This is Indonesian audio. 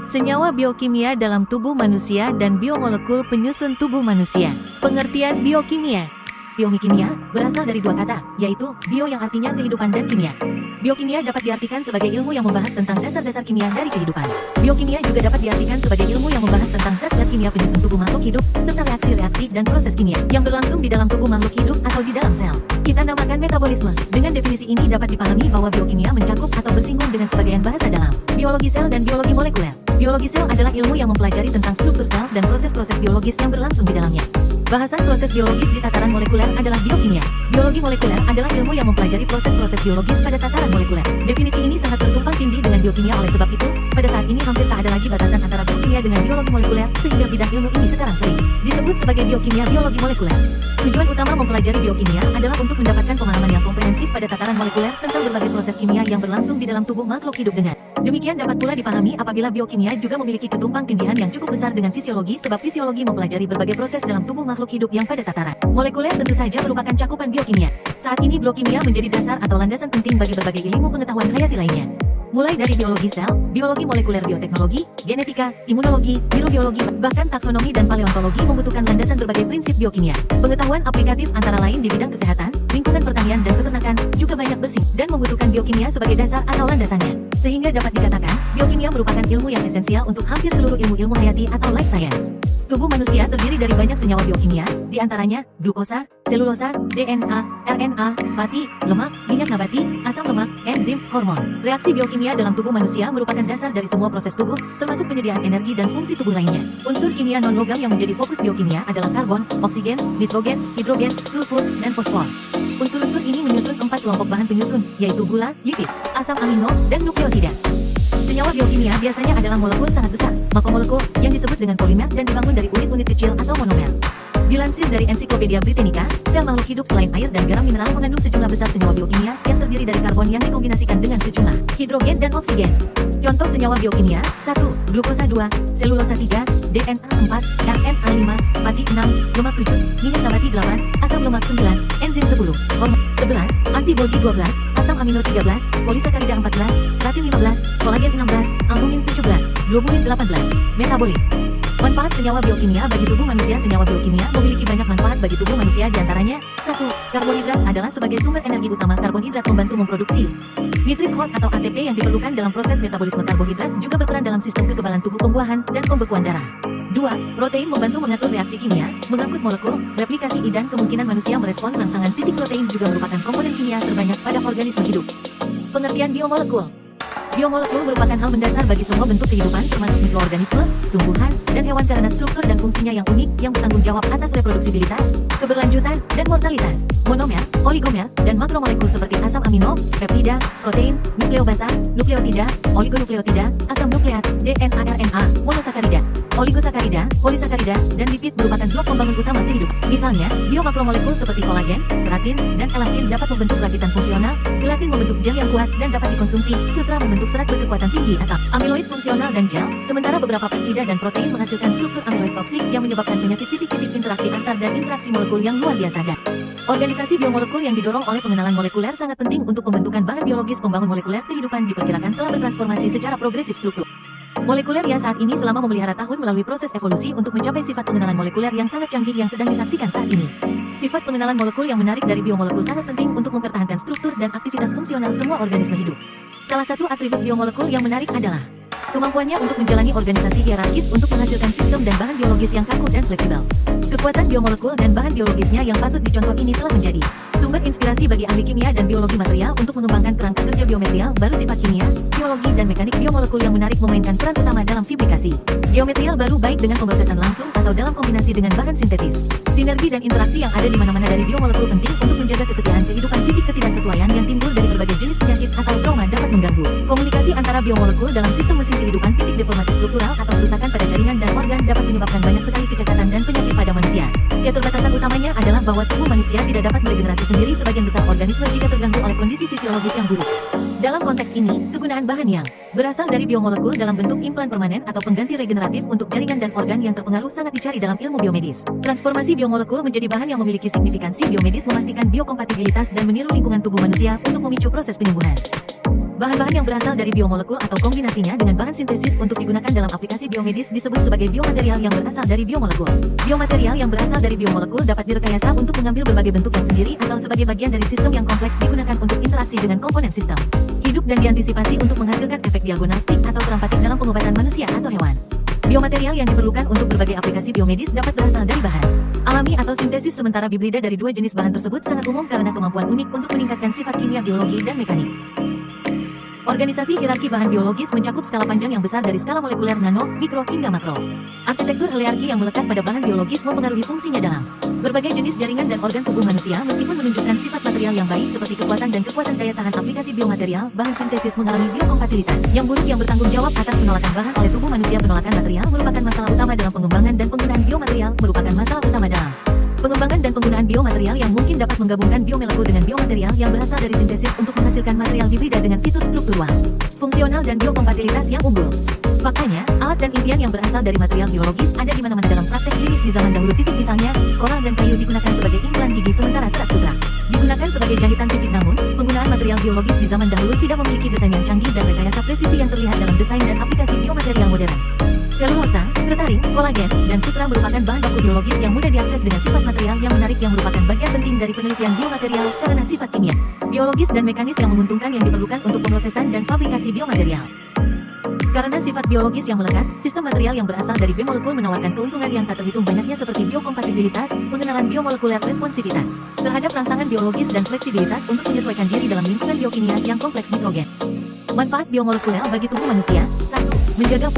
Senyawa biokimia dalam tubuh manusia dan biomolekul penyusun tubuh manusia. Pengertian biokimia. Biokimia berasal dari dua kata, yaitu bio yang artinya kehidupan dan kimia. Biokimia dapat diartikan sebagai ilmu yang membahas tentang dasar-dasar kimia dari kehidupan. Biokimia juga dapat diartikan sebagai ilmu yang membahas tentang zat-zat kimia penyusun tubuh makhluk hidup, serta reaksi-reaksi dan proses kimia yang berlangsung di dalam tubuh makhluk hidup atau di dalam sel. Kita namakan metabolisme. Dengan definisi ini dapat dipahami bahwa biokimia mencakup atau bersinggung dengan sebagian bahasa dalam biologi sel dan biologi molekuler. Biologi sel adalah ilmu yang mempelajari tentang struktur sel dan proses-proses biologis yang berlangsung di dalamnya. Bahasan proses biologis di tataran molekuler adalah biokimia. Biologi molekuler adalah ilmu yang mempelajari proses-proses biologis pada tataran molekuler. Definisi ini sangat bertumpang tindih dengan biokimia, oleh sebab itu, pada saat ini hampir tak ada lagi batasan antara biokimia dengan biologi molekuler, sehingga bidang ilmu ini sekarang sering disebut sebagai biokimia biologi molekuler. Tujuan utama mempelajari biokimia adalah untuk mendapatkan pemahaman yang komprehensif pada tataran molekuler tentang berbagai proses kimia yang berlangsung di dalam tubuh makhluk hidup dengan demikian dapat pula dipahami apabila biokimia juga memiliki ketumpang tindihan yang cukup besar dengan fisiologi, sebab fisiologi mempelajari berbagai proses dalam tubuh makhluk hidup yang pada tataran molekuler tentu saja merupakan cakupan biokimia. Saat ini biokimia menjadi dasar atau landasan penting bagi berbagai ilmu pengetahuan hayati lainnya. Mulai dari biologi sel, biologi molekuler, bioteknologi, genetika, imunologi, mikrobiologi, bahkan taksonomi dan paleontologi membutuhkan landasan berbagai prinsip biokimia. Pengetahuan aplikatif antara lain di bidang kesehatan, lingkungan pertanian dan peternakan juga banyak bersih dan membutuhkan biokimia sebagai dasar atau landasannya. Sehingga dapat dikatakan, biokimia merupakan ilmu yang esensial untuk hampir seluruh ilmu-ilmu hayati atau life science. Tubuh manusia terdiri dari banyak senyawa biokimia, di antaranya glukosa, selulosa, DNA, RNA, fatty, lemak, minyak nabati, asam lemak, enzim, hormon. Reaksi biokimia dalam tubuh manusia merupakan dasar dari semua proses tubuh, termasuk penyediaan energi dan fungsi tubuh lainnya. Unsur kimia non-logam yang menjadi fokus biokimia adalah karbon, oksigen, nitrogen, hidrogen, sulfur, dan fosfor. Unsur-unsur ini menyusun 4 kelompok bahan penyusun, yaitu gula, lipid, asam amino, dan nukleotida. Senyawa biokimia biasanya adalah molekul sangat besar, makromolekul, yang disebut dengan polimer dan dibangun dari unit-unit kecil atau monomer. Dilansir dari Ensiklopedia Britannica, sel makhluk hidup selain air dan garam mineral mengandung sejumlah besar senyawa biokimia yang terdiri dari karbon yang dikombinasikan dengan sejumlah hidrogen dan oksigen. Contoh senyawa biokimia: 1. Glukosa 2, selulosa 3, DNA 4, RNA 5, fatty 6, lemak 7, minyak nabati 8, asam lemak 9, enzim 10, hormon 11, antibodi 12, asam amino 13, polisakarida 14, keratin 15, kolagen 16, albumin 17, globulin 18, metabolit. Manfaat senyawa biokimia bagi tubuh manusia. Senyawa biokimia memiliki banyak manfaat bagi tubuh manusia, diantaranya 1. Karbohidrat adalah sebagai sumber energi utama. Karbohidrat membantu memproduksi nitrit hot atau ATP yang diperlukan dalam proses metabolisme. Karbohidrat juga berperan dalam sistem kekebalan tubuh, pembuahan, dan pembekuan darah. 2. Protein membantu mengatur reaksi kimia, mengangkut molekul, replikasi dan kemungkinan manusia merespon rangsangan. Protein juga merupakan komponen kimia terbanyak pada organisme hidup. Pengertian biomolekul. Biomolekul merupakan hal mendasar bagi semua bentuk kehidupan, termasuk mikroorganisme, tumbuhan, dan hewan karena struktur dan fungsinya yang unik yang bertanggung jawab atas reproduksibilitas, keberlanjutan, dan mortalitas. Monomer, oligomer, dan makromolekul seperti asam amino, peptida, protein, nukleobasa, nukleotida, oligonukleotida, asam nukleat, DNA, RNA, monosakarida, oligosakarida, polisakarida, dan lipid merupakan blok pembangun utama kehidupan. Misalnya, biomakromolekul seperti kolagen, keratin, dan elastin dapat membentuk rakitan fungsional, gelatin membentuk gel yang kuat dan dapat dikonsumsi, sutra membentuk serat berkekuatan tinggi atau amiloid fungsional dan gel, sementara beberapa peptida dan protein menghasilkan struktur amiloid toksik yang menyebabkan penyakit. Titik-titik interaksi antar dan interaksi molekul yang luar biasa. Dan organisasi biomolekul yang didorong oleh pengenalan molekuler sangat penting untuk pembentukan bahan biologis. Pembangun molekuler kehidupan diperkirakan telah bertransformasi secara progresif struktur molekuler ya saat ini selama memelihara tahun melalui proses evolusi untuk mencapai sifat pengenalan molekuler yang sangat canggih yang sedang disaksikan saat ini. Sifat pengenalan molekul yang menarik dari biomolekul sangat penting untuk mempertahankan struktur dan aktivitas fungsional semua organisme hidup. Salah satu atribut biomolekul yang menarik adalah kemampuannya untuk menjalani organisasi hierarkis untuk menghasilkan sistem dan bahan biologis yang kaku dan fleksibel. Kekuatan biomolekul dan bahan biologisnya yang patut dicontoh ini telah menjadi sumber inspirasi bagi ahli kimia dan biologi material untuk mengembangkan kerangka kerja biomaterial baru. Sifat kimia, biologi, dan mekanik biomolekul yang menarik memainkan peran utama dalam fabrikasi biomaterial baru, baik dengan pemrosesan langsung atau dalam kombinasi dengan bahan sintetis. Sinergi dan interaksi yang ada di mana-mana dari biomolekul penting untuk menjaga kesetiaan kehidupan. Ketidaksesuaian yang timbul dari berbagai jenis penyakit atau trauma dapat mengganggu komunikasi antara biomolekul dalam sistem mesin kehidupan. Deformasi struktural atau kerusakan pada jaringan dan organ dapat menyebabkan banyak sekali kecacatan dan penyakit pada manusia. Keterbatasan utamanya adalah bahwa tubuh manusia tidak dapat meregenerasi sendiri sebagian besar organisme jika terganggu oleh kondisi fisiologis yang buruk. Dalam konteks ini, kegunaan bahan yang berasal dari biomolekul dalam bentuk implan permanen atau pengganti regeneratif untuk jaringan dan organ yang terpengaruh sangat dicari dalam ilmu biomedis. Transformasi biomolekul menjadi bahan yang memiliki signifikansi biomedis memastikan biokompatibilitas dan meniru lingkungan tubuh manusia untuk memicu proses penyembuhan. Bahan-bahan yang berasal dari biomolekul atau kombinasinya dengan bahan sintesis untuk digunakan dalam aplikasi biomedis disebut sebagai biomaterial yang berasal dari biomolekul. Biomaterial yang berasal dari biomolekul dapat direkayasa untuk mengambil berbagai bentuk yang sendiri atau sebagai bagian dari sistem yang kompleks digunakan untuk interaksi dengan komponen sistem hidup dan diantisipasi untuk menghasilkan efek diagnostik atau terampatik dalam pengobatan manusia atau hewan. Biomaterial yang diperlukan untuk berbagai aplikasi biomedis dapat berasal dari bahan alami atau sintesis, sementara hibrida dari dua jenis bahan tersebut sangat umum karena kemampuan unik untuk meningkatkan sifat kimia, biologi, dan mekanik. Organisasi hierarki bahan biologis mencakup skala panjang yang besar dari skala molekuler nano, mikro, hingga makro. Arsitektur hierarki yang melekat pada bahan biologis mempengaruhi fungsinya dalam berbagai jenis jaringan dan organ tubuh manusia. Meskipun menunjukkan sifat material yang baik seperti kekuatan dan kekuatan daya tahan, aplikasi biomaterial, bahan sintesis mengalami biokompatibilitas yang buruk yang bertanggung jawab atas penolakan bahan oleh tubuh manusia. Penolakan material merupakan masalah utama dalam pengembangan dan penggunaan biomaterial merupakan masalah utama dalam pengembangan dan penggunaan biomaterial yang mungkin dapat menggabungkan biomolekul dengan biomaterial yang berasal dari sintesis untuk menghasilkan material hibrida dengan fitur struktural, fungsional, dan biokompatibilitas yang unggul. Faktanya, alat dan impian yang berasal dari material biologis ada di mana-mana dalam praktek klinis di zaman dahulu. Misalnya, koral dan kayu digunakan sebagai implan gigi, sementara serat sutra digunakan sebagai jahitan titik. Namun, penggunaan material biologis di zaman dahulu tidak memiliki desain yang canggih dan rekayasa presisi yang terlihat dalam desain dan aplikasi biomaterial modern. Selulosa, kretarin, kolagen, dan sutra merupakan bahan baku biologis yang mudah diakses dengan sifat material yang menarik yang merupakan bagian penting dari penelitian biomaterial karena sifat kimia, biologis, dan mekanis yang menguntungkan yang diperlukan untuk pemrosesan dan fabrikasi biomaterial. Karena sifat biologis yang melekat, sistem material yang berasal dari biomolekul menawarkan keuntungan yang tak terhitung banyaknya seperti biokompatibilitas, pengenalan biomolekuler, responsivitas terhadap rangsangan biologis, dan fleksibilitas untuk menyesuaikan diri dalam lingkungan biokimia yang kompleks nitrogen. Manfaat biomolekuler bagi tubuh manusia. 1. Menjaga